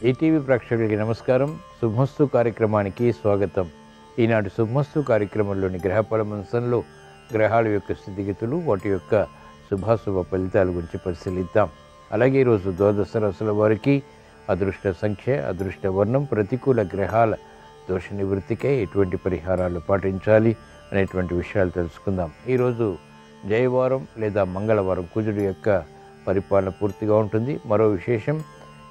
ETV ప్రేక్షకులకి నమస్కారం. శుభమస్తు కార్యక్రమానికి స్వాగతం. ఈనాటి శుభమస్తు కార్యక్రమంలోని గ్రహఫల మంచంలో గ్రహాల యొక్క స్థితిగతులు, వాటి యొక్క శుభాశుభ ఫలితాల గురించి పరిశీలిద్దాం. అలాగే ఈరోజు ద్వాదశ రాశుల వారికి అదృష్ట సంఖ్య, అదృష్ట వర్ణం, ప్రతికూల గ్రహాల దోష నివృత్తికై ఎటువంటి పరిహారాలు పాటించాలి అనేటువంటి విషయాలు తెలుసుకుందాం. ఈరోజు జయవారం లేదా మంగళవారం, కుజుడు యొక్క పరిపాలన పూర్తిగా ఉంటుంది. మరో విశేషం,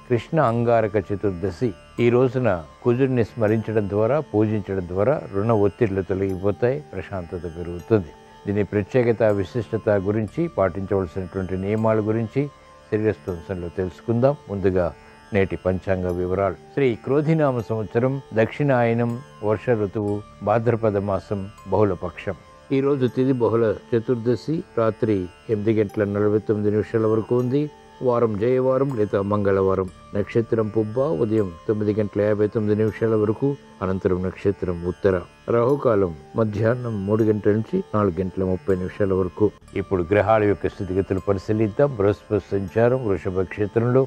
కృష్ణ అంగారక చతుర్దశి. ఈ రోజున కుజుడిని స్మరించడం ద్వారా, పూజించడం ద్వారా రుణ ఒత్తిళ్లు తొలగిపోతాయి, ప్రశాంతత పెరుగుతుంది. దీని ప్రత్యేకత, విశిష్టత గురించి, పాటించవలసినటువంటి నియమాల గురించి శరీరస్థంలో తెలుసుకుందాం. ముందుగా నేటి పంచాంగ వివరాలు. శ్రీ క్రోధినామ సంవత్సరం, దక్షిణాయనం, వర్ష ఋతువు, భాద్రపద మాసం, బహుళపక్షం. ఈరోజు తిథి బహుళ చతుర్దశి, రాత్రి 8:49 వరకు ఉంది. వారం జయవారం లేదా మంగళవారం. నక్షత్రం పుబ్బ, ఉదయం 9:59 వరకు, అనంతరం నక్షత్రం ఉత్తర. రాహుకాలం మధ్యాహ్నం 3 గంటల నుంచి 4:30 వరకు. ఇప్పుడు గ్రహాల యొక్క స్థితిగతులు పరిశీలిద్దాం. బృహస్పతి సంచారం వృషభ క్షేత్రంలో,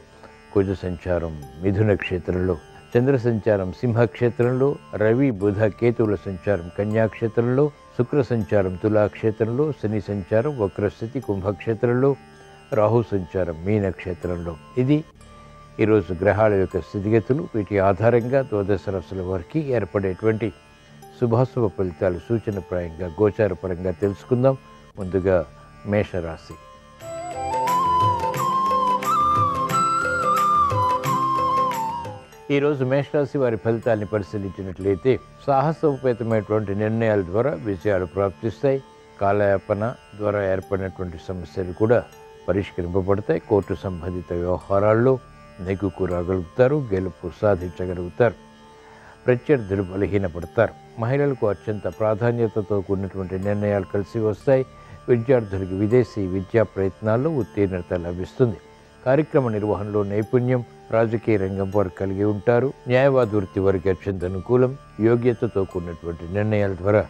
కుజ సంచారం మిథున క్షేత్రంలో, చంద్ర సంచారం సింహక్షేత్రంలో, రవి బుధ కేతువుల సంచారం కన్యాక్షేత్రంలో, శుక్ర సంచారం తులాక్షేత్రంలో, శని సంచారం వక్రస్థితి కుంభక్షేత్రంలో, రాహు సంచారం మీనక్షేత్రంలో. ఇది ఈరోజు గ్రహాల యొక్క స్థితిగతులు. వీటి ఆధారంగా ద్వాదశ రాశుల వారికి ఏర్పడేటువంటి శుభాశుభ ఫలితాలు సూచనప్రాయంగా, గోచారపరంగా తెలుసుకుందాం. ముందుగా మేషరాశి. ఈరోజు మేషరాశి వారి ఫలితాన్ని పరిశీలించినట్లయితే, సాహసోపేతమైనటువంటి నిర్ణయాల ద్వారా విజయాలు ప్రాప్తిస్తాయి. కాలయాపన ద్వారా ఏర్పడినటువంటి సమస్యలు కూడా పరిష్కరింపబడతాయి. కోర్టు సంబంధిత వ్యవహారాల్లో నెగ్గుకు రాగలుగుతారు, గెలుపు సాధించగలుగుతారు. ప్రత్యర్థులు బలహీనపడతారు. మహిళలకు అత్యంత ప్రాధాన్యతతో కూడినటువంటి నిర్ణయాలు కలిసి వస్తాయి. విద్యార్థులకు విదేశీ విద్యా ప్రయత్నాల్లో ఉత్తీర్ణత లభిస్తుంది. కార్యక్రమ నిర్వహణలో నైపుణ్యం, రాజకీయ రంగం వారు కలిగి ఉంటారు. న్యాయవాద వృత్తి వారికి అత్యంత అనుకూలం. యోగ్యతతో కూడినటువంటి నిర్ణయాల ద్వారా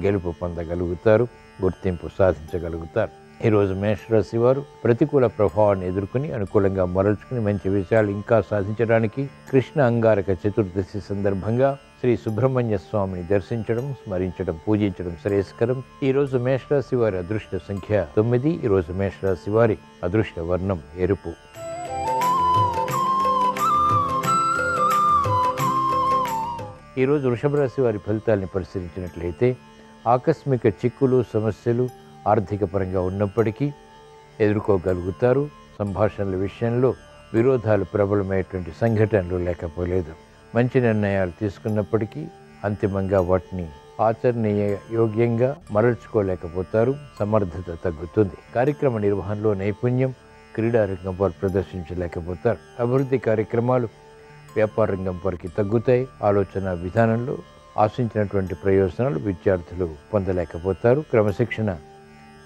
గెలుపు పొందగలుగుతారు, గుర్తింపు సాధించగలుగుతారు. ఈరోజు మేషరాశి వారు ప్రతికూల ప్రభావాన్ని ఎదుర్కొని అనుకూలంగా మరల్చుకుని మంచి విషయాలు ఇంకా సాధించడానికి కృష్ణ అంగారక చతుర్దశి సందర్భంగా శ్రీ సుబ్రహ్మణ్య స్వామిని దర్శించడం, స్మరించడం, పూజించడం శ్రేయస్కరం. ఈరోజు మేషరాశి వారి అదృష్ట సంఖ్య 9. ఈరోజు మేషరాశి వారి అదృష్ట వర్ణం ఎరుపు. ఈరోజు వృషభ రాశి వారి ఫలితాలను పరిశీలించినట్లయితే, ఆకస్మిక చిక్కులు, సమస్యలు ఆర్థిక పరంగా ఉన్నప్పటికీ ఎదుర్కోగలుగుతారు. సంభాషణల విషయంలో విరోధాలు ప్రబలమైనటువంటి సంఘటనలు లేకపోలేదు. మంచి నిర్ణయాలు తీసుకున్నప్పటికీ అంతిమంగా వాటిని ఆచరణీయ యోగ్యంగా మరల్చుకోలేకపోతారు. సమర్థత తగ్గుతుంది. కార్యక్రమ నిర్వహణలో నైపుణ్యం, క్రీడారంగం వారు ప్రదర్శించలేకపోతారు. అభివృద్ధి కార్యక్రమాలు వ్యాపార రంగం వారికి తగ్గుతాయి. ఆలోచన విధానంలో ఆశించినటువంటి ప్రయోజనాలు విద్యార్థులు పొందలేకపోతారు. క్రమశిక్షణ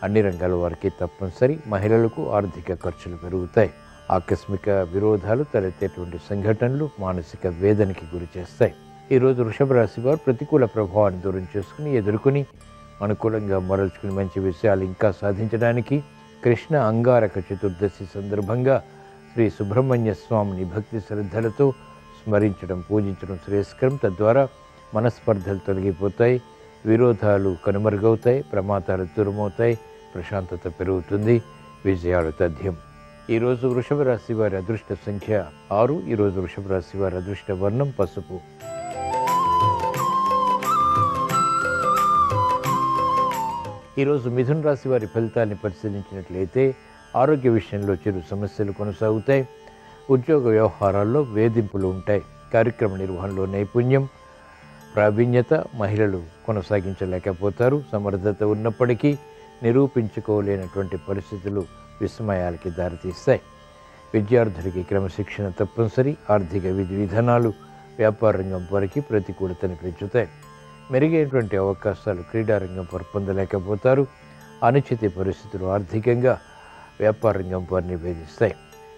అన్ని రంగాల వారికి తప్పనిసరి. మహిళలకు ఆర్థిక ఖర్చులు పెరుగుతాయి. ఆకస్మిక విరోధాలు, తలెత్తేటువంటి సంఘటనలు మానసిక వేదనకి గురి చేస్తాయి. ఈరోజు వృషభ రాశి వారు ప్రతికూల ప్రభావాన్ని దూరం చేసుకుని, ఎదుర్కొని అనుకూలంగా మరల్చుకుని మంచి విషయాలు ఇంకా సాధించడానికి కృష్ణ అంగారక చతుర్దశి సందర్భంగా శ్రీ సుబ్రహ్మణ్య స్వామిని భక్తి శ్రద్ధలతో స్మరించడం, పూజించడం శ్రేయస్కరం. తద్వారా మనస్పర్ధలు తొలగిపోతాయి, విరోధాలు కనుమరుగవుతాయి, ప్రమాదాలు దూరమవుతాయి, ప్రశాంతత పెరుగుతుంది, విజయాలు తథ్యం. ఈరోజు వృషభ రాశి వారి అదృష్ట సంఖ్య 6. ఈరోజు వృషభ రాశి వారి అదృష్ట వర్ణం పసుపు. ఈరోజు మిథున రాశి వారి ఫలితాన్ని పరిశీలించినట్లయితే, ఆరోగ్య విషయంలో చిరు సమస్యలు కొనసాగుతాయి. ఉద్యోగ వ్యవహారాల్లో వేధింపులు ఉంటాయి. కార్యక్రమ నిర్వహణలో నైపుణ్యం, ప్రావీణ్యత మహిళలు కొనసాగించలేకపోతారు. సమర్థత ఉన్నప్పటికీ నిరూపించుకోలేనటువంటి పరిస్థితులు విస్మయాలకి దారితీస్తాయి. విద్యార్థులకి క్రమశిక్షణ తప్పనిసరి. ఆర్థిక విధి విధానాలు వ్యాపార రంగం వారికి ప్రతికూలతను పెంచుతాయి. మెరుగైనటువంటి అవకాశాలు క్రీడారంగం వారు పొందలేకపోతారు. అనిశ్చిత పరిస్థితులు ఆర్థికంగా వ్యాపార రంగం వారిని వేధిస్తాయి.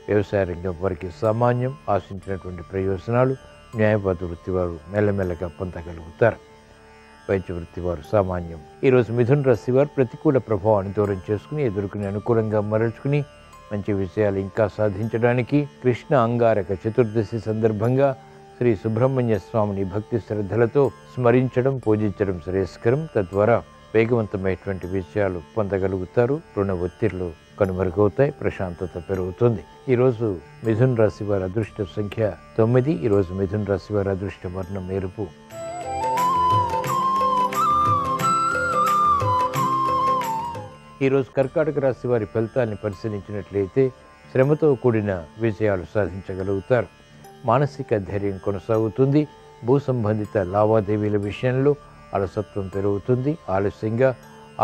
వ్యవసాయ రంగం వారికి సామాన్యం. ఆశించినటువంటి ప్రయోజనాలు న్యాయవాద వృత్తి వారు మెల్లమెల్లగా పొందగలుగుతారు. వైద్య వృత్తి వారు సామాన్యం. ఈరోజు మిథున రాశి వారు ప్రతికూల ప్రభావాన్ని దూరం చేసుకుని, ఎదుర్కొని అనుకూలంగా మరల్చుకుని మంచి విషయాలు ఇంకా సాధించడానికి కృష్ణ అంగారక చతుర్దశి సందర్భంగా శ్రీ సుబ్రహ్మణ్య స్వామిని భక్తి శ్రద్ధలతో స్మరించడం, పూజించడం శ్రేయస్కరం. తద్వారా వేగవంతమైనటువంటి విషయాలు పొందగలుగుతారు. రుణ ఒత్తిళ్లు కనుమరుగవుతాయి, ప్రశాంతత పెరుగుతుంది. ఈరోజు మిథున్ రాశి వారి అదృష్ట సంఖ్య 9. ఈరోజు మిథున్ రాశి వారి అదృష్ట వర్ణం ఎరుపు. ఈరోజు కర్కాటక రాశి వారి ఫలితాన్ని పరిశీలించినట్లయితే శ్రమతో కూడిన విజయాలు సాధించగలుగుతారు. మానసిక ధైర్యం కొనసాగుతుంది. భూ సంబంధిత లావాదేవీల విషయంలో అలసత్వం పెరుగుతుంది. ఆలస్యంగా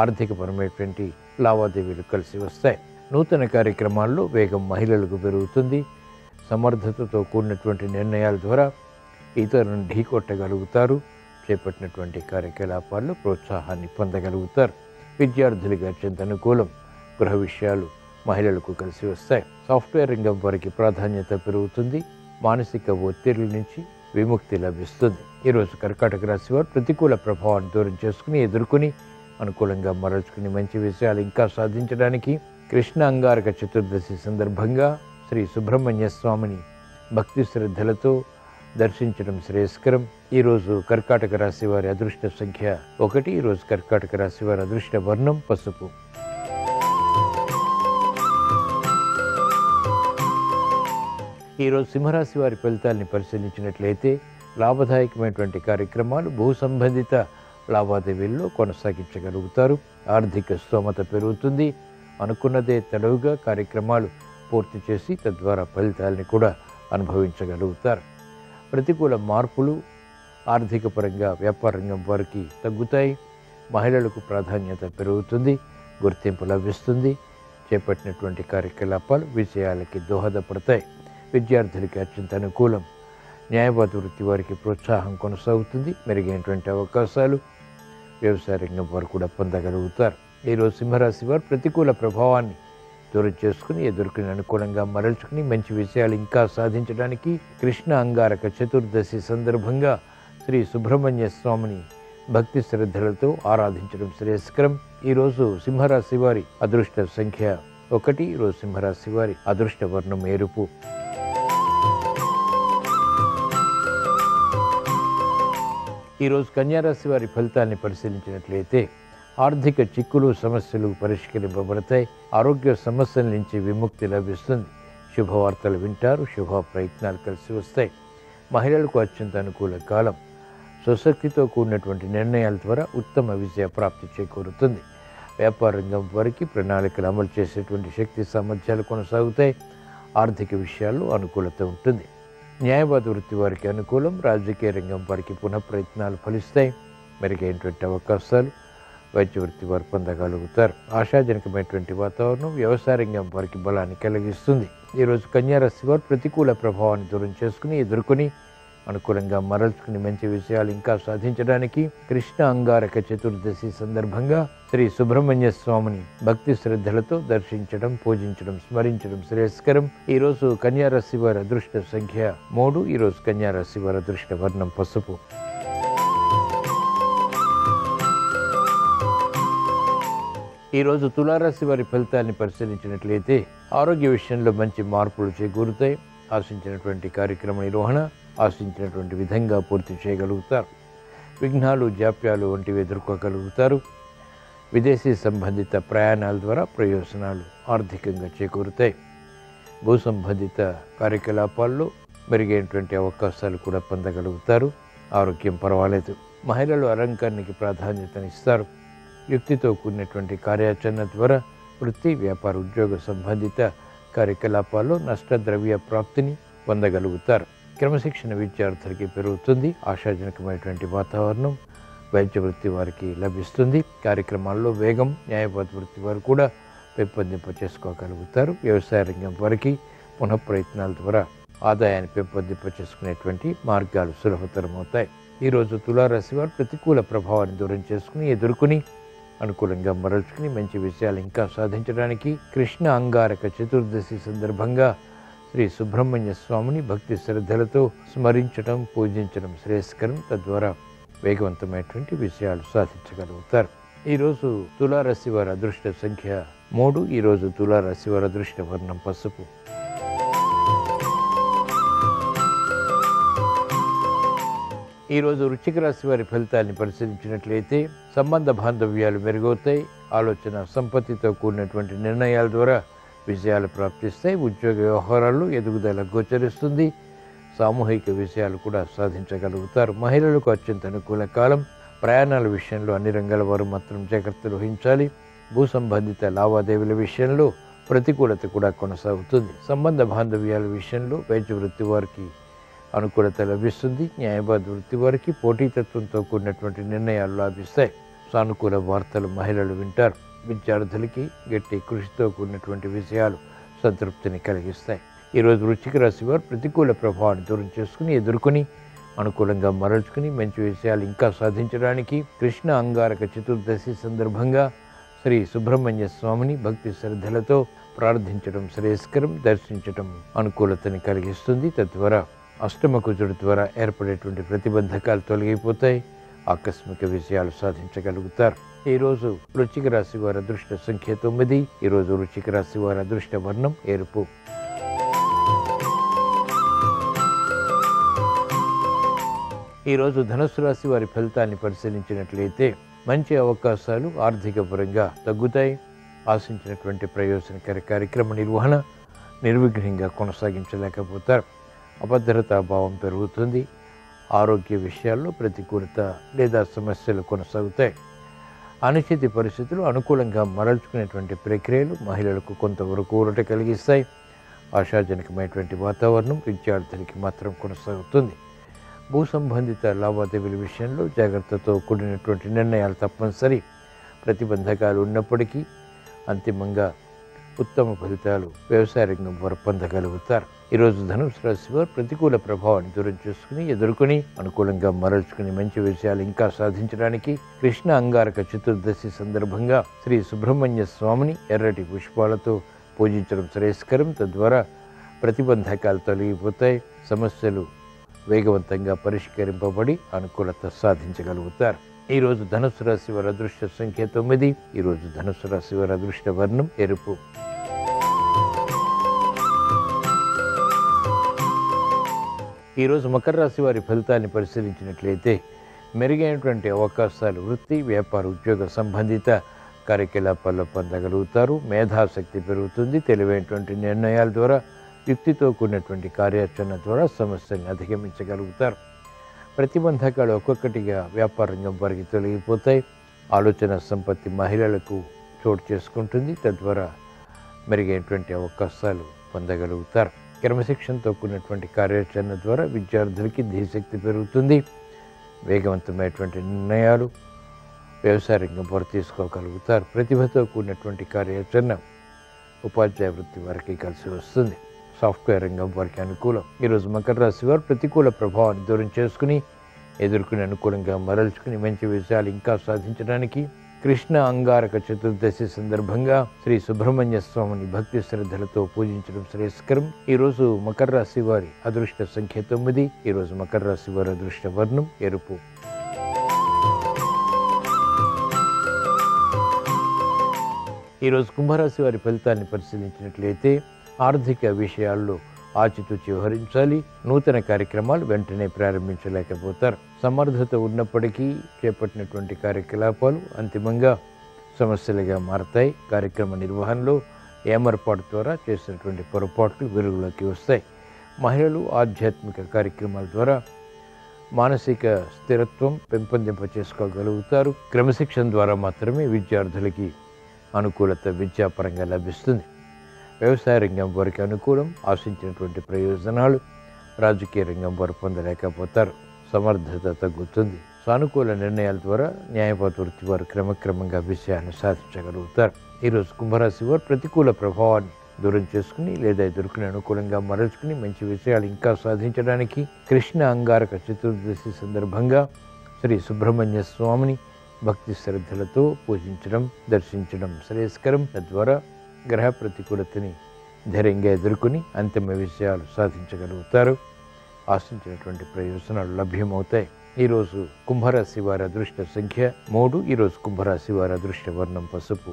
ఆర్థికపరమైనటువంటి లావాదేవీలు కలిసి వస్తాయి. నూతన కార్యక్రమాల్లో వేగం మహిళలకు పెరుగుతుంది. సమర్థతతో కూడినటువంటి నిర్ణయాల ద్వారా ఇతరులను ఢీకొట్టగలుగుతారు. చేపట్టినటువంటి కార్యకలాపాల్లో ప్రోత్సాహాన్ని పొందగలుగుతారు. విద్యార్థులకు అత్యంత అనుకూలం. గృహ విషయాలు మహిళలకు కలిసి వస్తాయి. సాఫ్ట్వేర్ రంగం వారికి ప్రాధాన్యత పెరుగుతుంది. మానసిక ఒత్తిడిల నుంచి విముక్తి లభిస్తుంది. ఈరోజు కర్కాటక రాశి వారు ప్రతికూల ప్రభావాన్ని దూరం చేసుకుని ఎదుర్కొని అనుకూలంగా మరల్చుకుని మంచి విషయాలు ఇంకా సాధించడానికి కృష్ణ అంగారక చతుర్దశి సందర్భంగా శ్రీ సుబ్రహ్మణ్య స్వామిని భక్తి శ్రద్ధలతో దర్శించడం శ్రేయస్కరం. ఈరోజు కర్కాటక రాశి వారి అదృష్ట సంఖ్య 1. ఈరోజు కర్కాటక రాశి వారి అదృష్ట వర్ణం పసుపు. ఈరోజు సింహరాశి వారి ఫలితాలని పరిశీలించినట్లయితే లాభదాయకమైనటువంటి కార్యక్రమాలు, భూ సంబంధిత లావాదేవీల్లో కొనసాగించగలుగుతారు. ఆర్థిక స్తోమత పెరుగుతుంది. అనుకున్నదే తడవుగా కార్యక్రమాలు పూర్తి చేసి తద్వారా ఫలితాలని కూడా అనుభవించగలుగుతారు. ప్రతికూల మార్పులు ఆర్థిక పరంగా వ్యాపార రంగం వారికి తగ్గుతాయి. మహిళలకు ప్రాధాన్యత పెరుగుతుంది. గుర్తింపు లభిస్తుంది. చేపట్టినటువంటి కార్యకలాపాలు విజయాలకి దోహదపడతాయి. విద్యార్థులకి అత్యంత అనుకూలం. న్యాయవాద వృత్తి వారికి ప్రోత్సాహం కొనసాగుతుంది. మెరుగైనటువంటి అవకాశాలు వ్యవసాయ రంగం వారు కూడా పొందగలుగుతారు. ఈరోజు సింహరాశి వారు ప్రతికూల ప్రభావాన్ని దూరం చేసుకుని ఎదుర్కొని అనుకూలంగా మరల్చుకుని మంచి విషయాలు ఇంకా సాధించడానికి కృష్ణ అంగారక చతుర్దశి సందర్భంగా శ్రీ సుబ్రహ్మణ్య స్వామిని భక్తి శ్రద్ధలతో ఆరాధించడం శ్రేయస్కరం. ఈరోజు సింహరాశి వారి అదృష్ట సంఖ్య 1. ఈరోజు సింహరాశి వారి అదృష్ట వర్ణం ఎరుపు. ఈరోజు కన్యారాశి వారి ఫలితాన్ని పరిశీలించినట్లయితే ఆర్థిక చిక్కులు, సమస్యలు పరిష్కరింపబడతాయి. ఆరోగ్య సమస్యల నుంచి విముక్తి లభిస్తుంది. శుభవార్తలు వింటారు. శుభ ప్రయత్నాలు కలిసి వస్తాయి. మహిళలకు అత్యంత అనుకూల కాలం. స్వశక్తితో కూడినటువంటి నిర్ణయాల ద్వారా ఉత్తమ విజయ ప్రాప్తి చేకూరుతుంది. వ్యాపార రంగం వారికి ప్రణాళికలు అమలు చేసేటువంటి శక్తి సామర్థ్యాలు కొనసాగుతాయి. ఆర్థిక విషయాల్లో అనుకూలత ఉంటుంది. న్యాయవాద వృత్తి వారికి అనుకూలం. రాజకీయ రంగం వారికి పునఃప్రయత్నాలు ఫలిస్తాయి. మెరుగైనటువంటి అవకాశాలు వైద్య వృత్తి వారు పొందగలుగుతారు. ఆశాజనకమైనటువంటి వాతావరణం వ్యవసాయ రంగం వారికి బలాన్ని కలిగిస్తుంది. ఈరోజు కన్యారాశి వారు ప్రతికూల ప్రభావాన్ని దూరం చేసుకుని ఎదుర్కొని అనుకూలంగా మరల్చుకుని మంచి విషయాలు ఇంకా సాధించడానికి కృష్ణ అంగారక చతుర్దశి సందర్భంగా శ్రీ సుబ్రహ్మణ్య స్వామిని భక్తి శ్రద్ధలతో దర్శించడం, పూజించడం, స్మరించడం శ్రేయస్కరం. ఈరోజు కన్యారాశి వారి అదృష్ట సంఖ్య 3. ఈరోజు కన్యారాశి వారి అదృష్ట వర్ణం పసుపు. ఈరోజు తులారాశి వారి ఫలితాన్ని పరిశీలించినట్లయితే ఆరోగ్య విషయంలో మంచి మార్పులు చేకూరుతాయి. ఆశించినటువంటి కార్యక్రమ నిర్వహణ ఆశించినటువంటి విధంగా పూర్తి చేయగలుగుతారు. విఘ్నాలు, జాప్యాలు వంటివి ఎదుర్కోగలుగుతారు. విదేశీ సంబంధిత ప్రయాణాల ద్వారా ప్రయోజనాలు ఆర్థికంగా చేకూరుతాయి. భూ సంబంధిత కార్యకలాపాల్లో మెరుగైనటువంటి అవకాశాలు కూడా పొందగలుగుతారు. ఆరోగ్యం పర్వాలేదు. మహిళలు అలంకరణకి ప్రాధాన్యతనిస్తారు. యుక్తితో కూడినటువంటి కార్యాచరణ ద్వారా వృత్తి, వ్యాపార, ఉద్యోగ సంబంధిత కార్యకలాపాల్లో నష్టద్రవ్య ప్రాప్తిని పొందగలుగుతారు. క్రమశిక్షణ విద్యార్థులకి పెరుగుతుంది. ఆశాజనకమైనటువంటి వాతావరణం వైద్య వృత్తి వారికి లభిస్తుంది. కార్యక్రమాల్లో వేగం న్యాయవాద వృత్తి వారు కూడా పెంపొందింప చేసుకోగలుగుతారు. వ్యవసాయ రంగం వారికి పునఃప్రయత్నాల ద్వారా ఆదాయాన్ని పెంపొందింప చేసుకునేటువంటి మార్గాలు సులభతరమవుతాయి. ఈరోజు తులారాశి వారు ప్రతికూల ప్రభావాన్ని దూరం చేసుకుని ఎదుర్కొని అనుకూలంగా మరల్చుకుని మంచి విషయాలు ఇంకా సాధించడానికి కృష్ణ అంగారక చతుర్దశి సందర్భంగా శ్రీ సుబ్రహ్మణ్య స్వామిని భక్తి శ్రద్ధలతో స్మరించడం, పూజించడం శ్రేయస్కరం. తద్వారా వేగవంతమైనటువంటి విషయాలు సాధించగలుగుతారు. ఈరోజు తులారాశి వారి అదృష్ట సంఖ్య 3 ఈరోజు తులారాశి వారి అదృష్ట వర్ణం పసుపు. ఈరోజు వృశ్చిక రాశి వారి ఫలితాన్ని పరిశీలించినట్లయితే సంబంధ బాంధవ్యాలు మెరుగవుతాయి. ఆలోచన సంపత్తితో కూడినటువంటి నిర్ణయాల ద్వారా విజయాలు ప్రాప్తిస్తాయి. ఉద్యోగ వ్యవహారాల్లో ఎదుగుదల గోచరిస్తుంది. సామూహిక విషయాలు కూడా సాధించగలుగుతారు. మహిళలకు అత్యంత అనుకూల కాలం. ప్రయాణాల విషయంలో అన్ని రంగాల వారు మాత్రం జాగ్రత్తలు వహించాలి. భూ సంబంధిత లావాదేవీల విషయంలో ప్రతికూలత కూడా కొనసాగుతుంది. సంబంధ బాంధవ్యాల విషయంలో వైద్య వృత్తి వారికి అనుకూలత లభిస్తుంది. న్యాయవాద వృత్తి వారికి పోటీతత్వంతో కూడినటువంటి నిర్ణయాలు లాభిస్తాయి. సానుకూల వార్తలు మహిళలు వింటారు. విద్యార్థులకి గట్టి కృషితో కూడినటువంటి విషయాలు సంతృప్తిని కలిగిస్తాయి. ఈరోజు వృశ్చిక రాశి వారు ప్రతికూల ప్రభావాన్ని దూరం చేసుకుని ఎదుర్కొని అనుకూలంగా మరల్చుకుని మంచి విషయాలు ఇంకా సాధించడానికి కృష్ణ అంగారక చతుర్దశి సందర్భంగా శ్రీ సుబ్రహ్మణ్య స్వామిని భక్తి శ్రద్ధలతో ప్రార్థించడం శ్రేయస్కరం. దర్శించడం అనుకూలతని కలిగిస్తుంది. తద్వారా అష్టమ కుజుడి ద్వారా ఏర్పడేటువంటి ప్రతిబంధకాలు తొలగిపోతాయి. ఆకస్మిక విజయాలు సాధించగలుగుతారు. ఈరోజు వృశ్చిక రాశి వారి అదృష్ట సంఖ్య 9. ఈరోజు వృశ్చిక రాశి వారి అదృష్ట వర్ణం ఎరుపు. ఈరోజు ధనుస్సు రాశి వారి ఫలితాన్ని పరిశీలించినట్లయితే మంచి అవకాశాలు ఆర్థిక పరంగా తగ్గుతాయి. ఆశించినటువంటి ప్రయోజనకర కార్యక్రమ నిర్వహణ నిర్విఘ్నంగా కొనసాగించలేకపోతారు. అభద్రతా భావం పెరుగుతుంది. ఆరోగ్య విషయాల్లో ప్రతికూలత లేదా సమస్యలు కొనసాగుతాయి. అనిశ్చిత పరిస్థితులు అనుకూలంగా మరల్చుకునేటువంటి ప్రక్రియలు మహిళలకు కొంతవరకు ఊరట కలిగిస్తాయి. ఆశాజనకమైనటువంటి వాతావరణం విద్యార్థులకి మాత్రం కొనసాగుతుంది. భూ సంబంధిత లావాదేవీల విషయంలో జాగ్రత్తతో కూడినటువంటి నిర్ణయాలు తప్పనిసరి. ప్రతిబంధకాలు ఉన్నప్పటికీ అంతిమంగా ఉత్తమ ఫలితాలు వ్యవసాయ రంగం వారు పొందగలుగుతారు. ఈరోజు ధనుసు రాశి వారు ప్రతికూల ప్రభావాన్ని దూరం చేసుకుని ఎదుర్కొని అనుకూలంగా మరల్చుకుని మంచి విషయాలు ఇంకా సాధించడానికి కృష్ణ అంగారక చతుర్దశి సందర్భంగా శ్రీ సుబ్రహ్మణ్య స్వామిని ఎర్రటి పుష్పాలతో పూజించడం శ్రేయస్కరం. తద్వారా ప్రతిబంధకాలు తొలగిపోతాయి. సమస్యలు వేగవంతంగా పరిష్కరింపబడి అనుకూలత సాధించగలుగుతారు. ఈరోజు ధనుసు రాశి వారి అదృష్ట సంఖ్య 9. ఈరోజు ధనుసు రాశి వారి అదృష్ట వర్ణం ఎరుపు. ఈరోజు మకర రాశి వారి ఫలితాన్ని పరిశీలించినట్లయితే మెరుగైనటువంటి అవకాశాలు వృత్తి వ్యాపార ఉద్యోగ సంబంధిత కార్యకలాపాల్లో పొందగలుగుతారు. మేధాశక్తి పెరుగుతుంది. తెలివైనటువంటి నిర్ణయాల ద్వారా యుక్తితో కూడినటువంటి కార్యాచరణ ద్వారా సమస్యలను అధిగమించగలుగుతారు. ప్రతిబంధకాలు ఒక్కొక్కటిగా వ్యాపార రంగం వారికి తొలగిపోతాయి. ఆలోచన సంపత్తి మహిళలకు చోటు చేసుకుంటుంది. తద్వారా మెరుగైనటువంటి అవకాశాలు పొందగలుగుతారు. క్రమశిక్షణతో కూడినటువంటి కార్యాచరణ ద్వారా విద్యార్థులకి ధీశక్తి పెరుగుతుంది. వేగవంతమైనటువంటి నిర్ణయాలు వ్యవసాయ రంగం వారు తీసుకోగలుగుతారు. ప్రతిభతో కూడినటువంటి కార్యాచరణ ఉపాధ్యాయ వృత్తి వారికి కలిసి వస్తుంది. సాఫ్ట్వేర్ రంగం వారికి అనుకూలం. ఈరోజు మకర రాశి వారు ప్రతికూల ప్రభావాన్ని దూరం చేసుకుని ఎదుర్కొని అనుకూలంగా మరల్చుకుని మంచి విషయాలు ఇంకా సాధించడానికి కృష్ణ అంగారక చతుర్దశి సందర్భంగా శ్రీ సుబ్రహ్మణ్య స్వామిని భక్తి శ్రద్ధలతో పూజించడం శ్రేయస్కరం. ఈరోజు మకర రాశి వారి అదృష్ట సంఖ్య 9. ఈరోజు మకర రాశి వారి అదృష్ట వర్ణం ఎరుపు. ఈరోజు కుంభరాశి వారి ఫలితాన్ని పరిశీలించినట్లయితే ఆర్థిక విషయాల్లో ఆచితూచి వ్యవహరించాలి. నూతన కార్యక్రమాలు వెంటనే ప్రారంభించలేకపోతారు. సమర్థత ఉన్నప్పటికీ చేపట్టినటువంటి కార్యకలాపాలు అంతిమంగా సమస్యలుగా మారతాయి. కార్యక్రమ నిర్వహణలో ఏమర్పాటు ద్వారా చేసినటువంటి పొరపాట్లు వెలుగులోకి వస్తాయి. మహిళలు ఆధ్యాత్మిక కార్యక్రమాల ద్వారా మానసిక స్థిరత్వం పెంపొందింప చేసుకోగలుగుతారు. క్రమశిక్షణ ద్వారా మాత్రమే విద్యార్థులకి అనుకూలత విద్యాపరంగా లభిస్తుంది. వ్యవసాయ రంగం వారికి అనుకూలం. ఆశించినటువంటి ప్రయోజనాలు రాజకీయ రంగం వారు పొందలేకపోతారు. సమర్థత తగ్గుతుంది. సానుకూల నిర్ణయాల ద్వారా న్యాయవాద వృత్తి వారు క్రమక్రమంగా విషయాన్ని సాధించగలుగుతారు. ఈరోజు కుంభరాశి వారు ప్రతికూల ప్రభావాన్ని దూరం చేసుకుని లేదా ఎదుర్కొని అనుకూలంగా మరల్చుకుని మంచి విషయాలు ఇంకా సాధించడానికి కృష్ణ అంగారక చతుర్దశి సందర్భంగా శ్రీ సుబ్రహ్మణ్య స్వామిని భక్తి శ్రద్ధలతో పూజించడం దర్శించడం శ్రేయస్కరం. తద్వారా గ్రహ ప్రతికూలతని ధైర్యంగా ఎదుర్కొని అంతిమ విషయాలు సాధించగలుగుతారు. ఆశించినటువంటి ప్రయోజనాలు లభ్యమవుతాయి. ఈరోజు కుంభరాశి వారి అదృష్ట సంఖ్య 3. ఈరోజు కుంభరాశి వారి అదృష్ట వర్ణం పసుపు.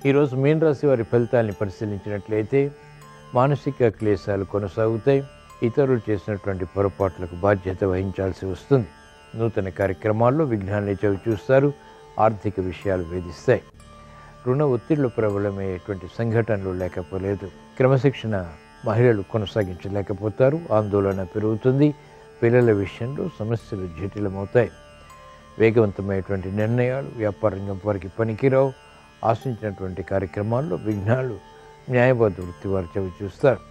ఈరోజు మీన రాశి వారి ఫలితాన్ని పరిశీలించినట్లయితే మానసిక క్లేశాలు కొనసాగుతాయి. ఇతరులు చేసినటువంటి పొరపాట్లకు బాధ్యత వహించాల్సి వస్తుంది. నూతన కార్యక్రమాల్లో విఘ్నాన్ని చవి చూస్తారు. ఆర్థిక విషయాలు వేధిస్తాయి. రుణ ఒత్తిళ్లు ప్రబలమయ్యేటువంటి సంఘటనలు లేకపోలేదు. క్రమశిక్షణ మహిళలు కొనసాగించలేకపోతారు. ఆందోళన పెరుగుతుంది. పిల్లల విషయంలో సమస్యలు జటిలమవుతాయి. వేగవంతమైనటువంటి నిర్ణయాలు వ్యాపార రంగం వారికి పనికిరావు. ఆశించినటువంటి కార్యక్రమాల్లో విఘ్నాలు న్యాయబద్ధ వృత్తి వారు చవి చూస్తారు.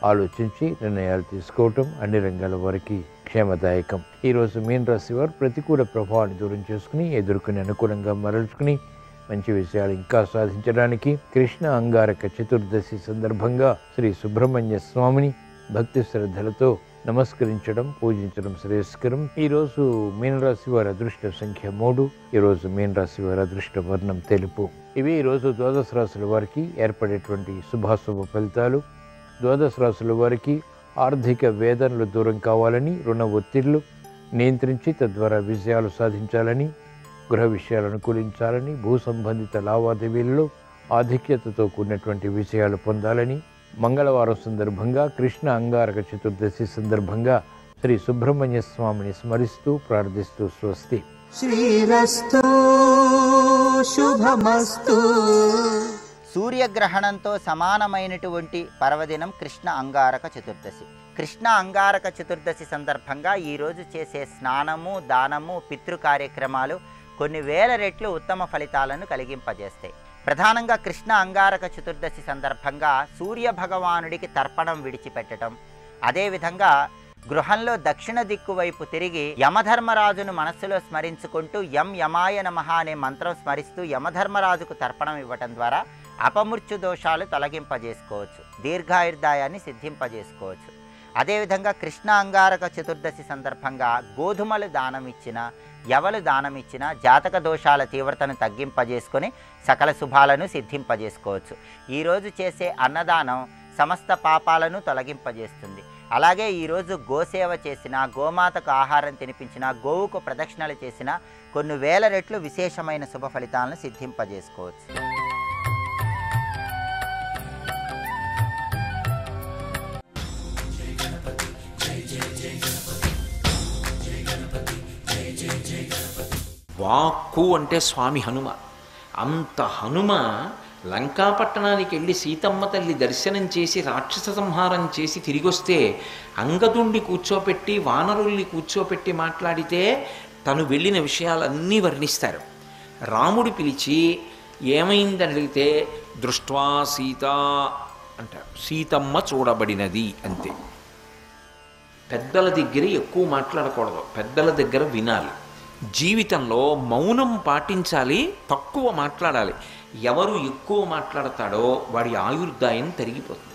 ఆలోచించి నిర్ణయాలు తీసుకోవటం అన్ని రంగాల వారికి క్షేమదాయకం. ఈరోజు మీన రాశి వారు ప్రతికూల ప్రభావాన్ని దూరం చేసుకుని ఎదుర్కొని అనుకూలంగా మరల్చుకుని మంచి విషయాలు ఇంకా సాధించడానికి కృష్ణ అంగారక చతుర్దశి సందర్భంగా శ్రీ సుబ్రహ్మణ్య స్వామిని భక్తి శ్రద్ధలతో నమస్కరించడం, పూజించడం శ్రేయస్కరం. ఈరోజు మీనరాశి వారి అదృష్ట సంఖ్య 3. ఈరోజు మీనరాశి వారి అదృష్ట వర్ణం తెలుపు. ఇవి ఈరోజు ద్వాదశ రాశుల వారికి ఏర్పడేటువంటి శుభాశుభ ఫలితాలు. ద్వాదశ రాశుల వారికి ఆర్థిక వేదనలు దూరం కావాలని, రుణ ఒత్తిళ్లు నియంత్రించి తద్వారా విజయాలు సాధించాలని, గృహ విషయాలు అనుకూలించాలని, భూ సంబంధిత లావాదేవీలలో ఆధిక్యతతో కూడినటువంటి విజయాలు పొందాలని, మంగళవారం సందర్భంగా కృష్ణ అంగారక చతుర్దశి సందర్భంగా శ్రీ సుబ్రహ్మణ్య స్వామిని స్మరిస్తూ ప్రార్థిస్తూ స్వస్తి. శ్రీరస్తు శుభమస్తు. సూర్యగ్రహణంతో సమానమైనటువంటి పర్వదినం కృష్ణ అంగారక చతుర్దశి. కృష్ణ అంగారక చతుర్దశి సందర్భంగా ఈరోజు చేసే స్నానము, దానము, పితృ కార్యక్రమాలు కొన్ని వేల రెట్లు ఉత్తమ ఫలితాలను కలిగింపజేస్తాయి. ప్రధానంగా కృష్ణ అంగారక చతుర్దశి సందర్భంగా సూర్య భగవానుడికి తర్పణం విడిచిపెట్టడం, అదేవిధంగా గృహంలో దక్షిణ దిక్కు వైపు తిరిగి యమధర్మరాజును మనస్సులో స్మరించుకుంటూ యం యమాయ నమః అనే మంత్రం స్మరిస్తూ యమధర్మరాజుకు తర్పణం ఇవ్వటం ద్వారా అపమృత్యు దోషాలు తొలగింపజేసుకోవచ్చు, దీర్ఘాయుర్దాయాన్ని సిద్ధింపజేసుకోవచ్చు. అదేవిధంగా కృష్ణ అంగారక చతుర్దశి సందర్భంగా గోధుమలు దానం ఇచ్చిన, యవలు దానం ఇచ్చిన జాతక దోషాల తీవ్రతను తగ్గింపజేసుకొని సకల శుభాలను సిద్ధింపజేసుకోవచ్చు. ఈరోజు చేసే అన్నదానం సమస్త పాపాలను తొలగింపజేస్తుంది. అలాగే ఈరోజు గోసేవ చేసిన, గోమాతకు ఆహారం తినిపించిన, గోవుకు ప్రదక్షిణలు చేసిన కొన్ని వేల రెట్లు విశేషమైన శుభ ఫలితాలను సిద్ధింపజేసుకోవచ్చు. వాక్కు అంటే స్వామి హనుమ. అంత హనుమ లంకాపట్టణానికి వెళ్ళి సీతమ్మ తల్లి దర్శనం చేసి రాక్షస సంహారం చేసి తిరిగి వస్తే అంగదుణ్ణి కూర్చోపెట్టి, వానరుల్ని కూర్చోపెట్టి మాట్లాడితే తను వెళ్ళిన విషయాలన్నీ వర్ణిస్తారు. రాముడు పిలిచి ఏమైందని అడిగితే దృష్ట్వా సీత అంటారు. సీతమ్మ చూడబడినది అంతే. పెద్దల దగ్గర ఎక్కువ మాట్లాడకూడదు, పెద్దల దగ్గర వినాలి. జీవితంలో మౌనం పాటించాలి, తక్కువ మాట్లాడాలి. ఎవరు ఎక్కువ మాట్లాడతాడో వాడి ఆయుర్దాయం తరిగిపోతుంది.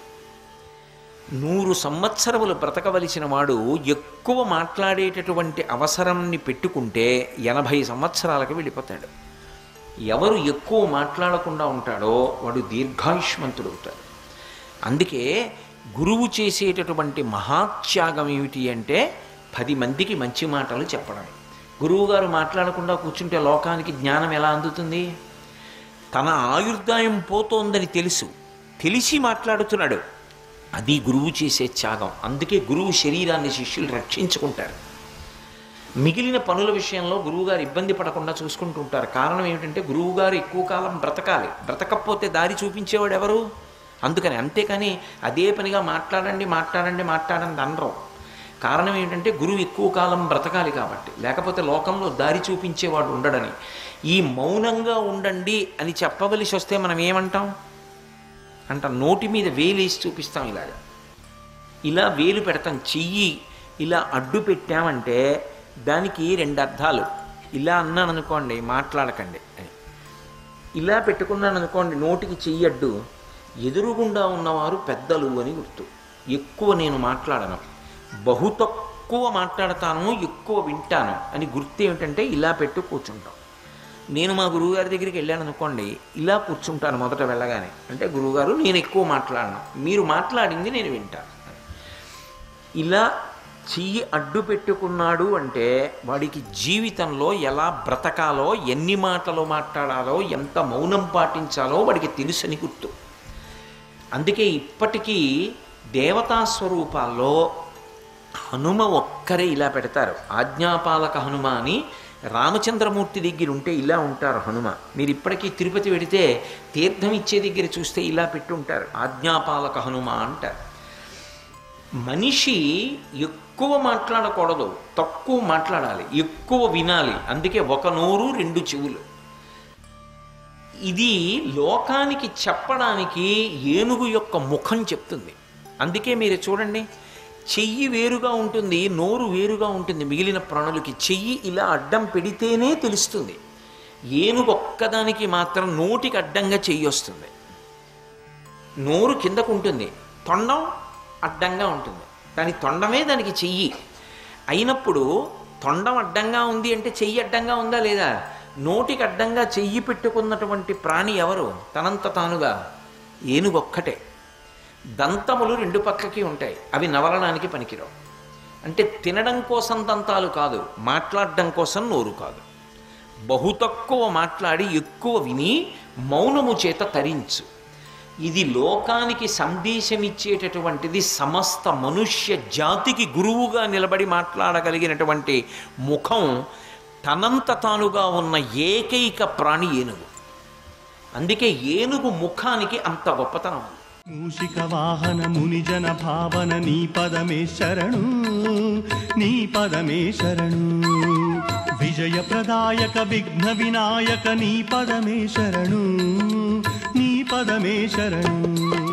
100 సంవత్సరములు బ్రతకవలసిన వాడు ఎక్కువ మాట్లాడేటటువంటి అవసరాన్ని పెట్టుకుంటే 80 సంవత్సరాలకు వెళ్ళిపోతాడు. ఎవరు ఎక్కువ మాట్లాడకుండా ఉంటాడో వాడు దీర్ఘాయుష్మంతుడు అవుతాడు. అందుకే గురువు చేసేటటువంటి మహాత్యాగం ఏమిటి అంటే 10 మందికి మంచి మాటలు చెప్పడం. గురువుగారు మాట్లాడకుండా కూర్చుంటే లోకానికి జ్ఞానం ఎలా అందుతుంది? తన ఆయుర్దాయం పోతోందని తెలిసి మాట్లాడుతున్నాడు. అది గురువు చేసే త్యాగం. అందుకే గురువు శరీరాన్ని శిష్యులు రక్షించుకుంటారు. మిగిలిన పనుల విషయంలో గురువుగారు ఇబ్బంది పడకుండా చూసుకుంటుంటారు. కారణం ఏమిటంటే గురువుగారు ఎక్కువ కాలం బ్రతకాలి. బ్రతకపోతే దారి చూపించేవాడు ఎవరు? అందుకని. అంతేకాని అదే పనిగా మాట్లాడండి అనరు. కారణం ఏంటంటే గురువు ఎక్కువ కాలం బ్రతకాలి కాబట్టి, లేకపోతే లోకంలో దారి చూపించేవాడు ఉండడని. ఈ మౌనంగా ఉండండి అని చెప్పవలసి వస్తే మనం ఏమంటాం? నోటి మీద వేలేసి చూపిస్తాం. ఇలా వేలు పెడతాం. చెయ్యి ఇలా అడ్డు పెట్టామంటే దానికి 2 అర్థాలు. ఇలా అన్నాను అనుకోండి, మాట్లాడకండి అని. ఇలా పెట్టుకున్నాను అనుకోండి, నోటికి చెయ్యి అడ్డు, ఎదురుగుండా ఉన్నవారు పెద్దలు అని గుర్తు. ఎక్కువ నేను మాట్లాడను, బహు తక్కువ మాట్లాడతాను, ఎక్కువ వింటాను అని గుర్తు. ఏమిటంటే ఇలా పెట్టు కూర్చుంటాం. నేను మా గురువుగారి దగ్గరికి వెళ్ళాను అనుకోండి, ఇలా కూర్చుంటాను మొదట వెళ్ళగానే. అంటే గురువుగారు నేను ఎక్కువ మాట్లాడను, మీరు మాట్లాడింది నేను వింటాను. ఇలా చెయ్యి అడ్డు పెట్టుకున్నాడు అంటే వాడికి జీవితంలో ఎలా బ్రతకాలో, ఎన్ని మాటలు మాట్లాడాలో, ఎంత మౌనం పాటించాలో వాడికి తెలుసని గుర్తు. అందుకే ఇప్పటికీ దేవతా స్వరూపాల్లో హనుమ ఒక్కరే ఇలా పెడతారు. ఆజ్ఞాపాలక హనుమ అని రామచంద్రమూర్తి దగ్గర ఉంటే ఇలా ఉంటారు హనుమ. మీరు ఇప్పటికీ తిరుపతి వెడితే తీర్థం ఇచ్చే దగ్గర చూస్తే ఇలా పెట్టుంటారు, ఆజ్ఞాపాలక హనుమ అంటారు. మనిషి ఎక్కువ మాట్లాడకూడదు, తక్కువ మాట్లాడాలి, ఎక్కువ వినాలి. అందుకే ఒక నోరు రెండు చెవులు. ఇది లోకానికి చెప్పడానికి ఏనుగు యొక్క ముఖం చెప్తుంది. అందుకే మీరు చూడండి, చెయ్యి వేరుగా ఉంటుంది, నోరు వేరుగా ఉంటుంది. మిగిలిన ప్రాణులకి చెయ్యి ఇలా అడ్డం పెడితేనే తెలుస్తుంది. ఏనుగు ఒక్కదానికి మాత్రం నోటికి అడ్డంగా చెయ్యి వస్తుంది. నోరు కిందకు ఉంటుంది, తొండం అడ్డంగా ఉంటుంది. దాని తొండమే దానికి చెయ్యి అయినప్పుడు, తొండం అడ్డంగా ఉంది అంటే చెయ్యి అడ్డంగా ఉందా లేదా? నోటికి అడ్డంగా చెయ్యి పెట్టుకున్నటువంటి ప్రాణి ఎవరు? తనంత తానుగా ఏనుగు ఒక్కటే. దంతములు రెండు పక్కకి ఉంటాయి, అవి నవలడానికి పనికిరావు. అంటే తినడం కోసం దంతాలు కాదు, మాట్లాడడం కోసం నోరు కాదు. బహు తక్కువ మాట్లాడి ఎక్కువ విని మౌనము చేత తరించు. ఇది లోకానికి సందేశమిచ్చేటటువంటిది. సమస్త మనుష్య జాతికి గురువుగా నిలబడి మాట్లాడగలిగినటువంటి ముఖం తనంత తానుగా ఉన్న ఏకైక ప్రాణి ఏనుగు. అందుకే ఏనుగు ముఖానికి అంత గొప్పతనం. మూషిక వాహన మునిజన భావన నీ పదమే శరణు, నీ పదమే శరణు. విజయ ప్రదాయక విఘ్న వినాయక నీ పదమే శరణు, నీ పదమే శరణు.